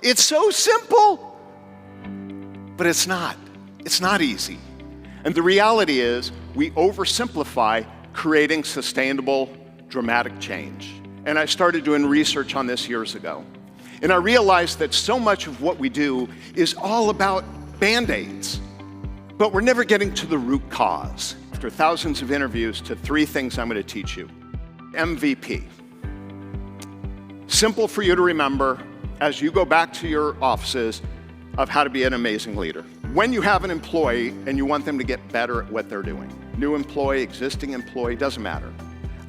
It's so simple, but it's not. It's not easy. And the reality is we oversimplify creating sustainable, dramatic change. And I started doing research on this years ago. And I realized that so much of what we do is all about Band-Aids, but we're never getting to the root cause. After thousands of interviews, to 3 things I'm going to teach you. MVP. Simple for you to remember as you go back to your offices of how to be an amazing leader. When you have an employee and you want them to get better at what they're doing, new employee, existing employee, doesn't matter.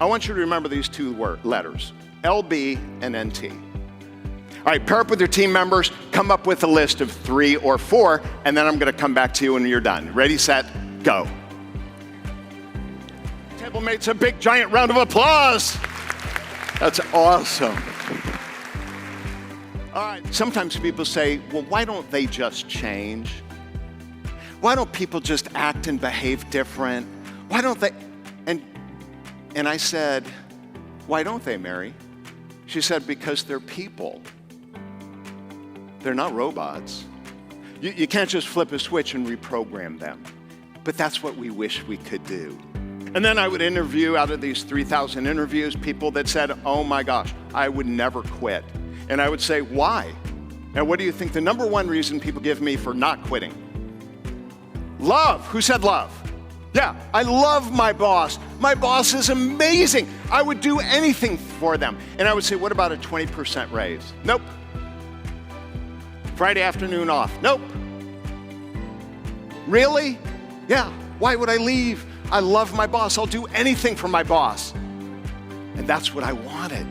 I want you to remember these 2 letters, LB and NT. All right, pair up with your team members, come up with a list of 3 or 4, and then I'm going to come back to you when you're done. Ready, set, go. Table mates, a big giant round of applause. That's awesome. All right, sometimes people say, well, why don't they just change? Why don't people just act and behave different? Why don't they? And I said, why don't they, Mary? She said, because they're people. They're not robots. You can't just flip a switch and reprogram them. But that's what we wish we could do. And then I would interview, out of these 3,000 interviews, people that said, oh my gosh, I would never quit. And I would say, why? And what do you think the number 1 reason people give me for not quitting? Love. Who said love? Yeah, I love my boss. My boss is amazing. I would do anything for them. And I would say, what about a 20% raise? Nope. Friday afternoon off? Nope. Really? Yeah. Why would I leave? I love my boss. I'll do anything for my boss. And that's what I wanted.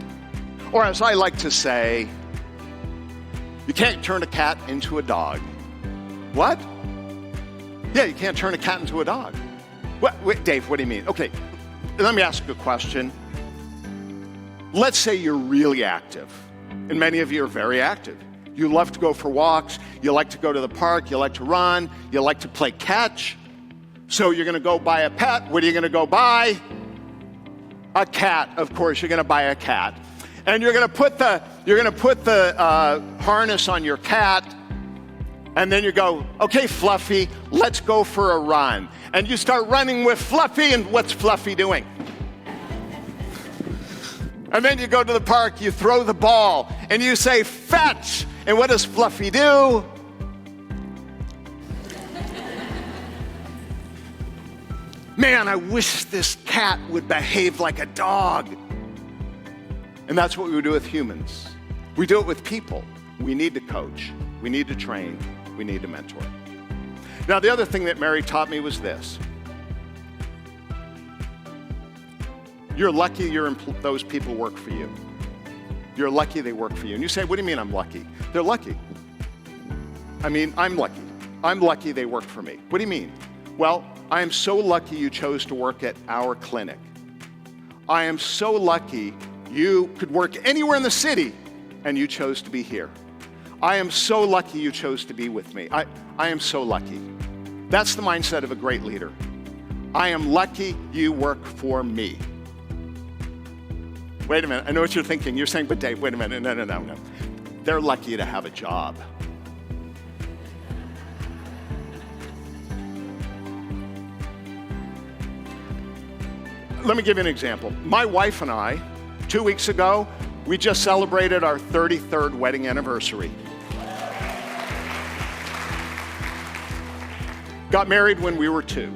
Or as I like to say, you can't turn a cat into a dog. What? Yeah, you can't turn a cat into a dog. What? Wait, Dave, what do you mean? Okay, let me ask you a question. Let's say you're really active, and many of you are very active. You love to go for walks, you like to go to the park, you like to run, you like to play catch. So you're gonna go buy a pet. What are you gonna go buy? A cat, of course, you're gonna buy a cat. And you're gonna put the harness on your cat, and then you go, okay, Fluffy, let's go for a run. And you start running with Fluffy, and what's Fluffy doing? And then you go to the park, you throw the ball, and you say, fetch. And what does Fluffy do? Man, I wish this cat would behave like a dog. And that's what we would do with humans. We do it with people. We need to coach. We need to train. We need to mentor. Now, the other thing that Mary taught me was this. You're lucky those people work for you. You're lucky they work for you. And you say, what do you mean I'm lucky? They're lucky. I mean, I'm lucky. I'm lucky they work for me. What do you mean? Well, I am so lucky you chose to work at our clinic. I am so lucky you could work anywhere in the city and you chose to be here. I am so lucky you chose to be with me. I am so lucky. That's the mindset of a great leader. I am lucky you work for me. Wait a minute, I know what you're thinking. You're saying, but Dave, wait a minute, no. They're lucky to have a job. Let me give you an example. My wife and I, 2 weeks ago, we just celebrated our 33rd wedding anniversary. Got married when we were 2.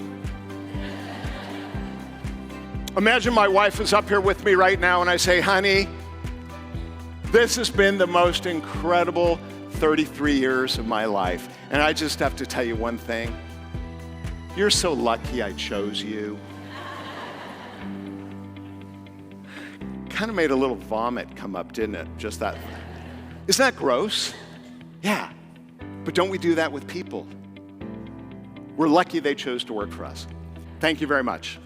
Imagine my wife is up here with me right now and I say, honey, this has been the most incredible 33 years of my life. And I just have to tell you one thing. You're so lucky I chose you. Kind of made a little vomit come up, didn't it? Just that. Isn't that gross? Yeah. But don't we do that with people? We're lucky they chose to work for us. Thank you very much.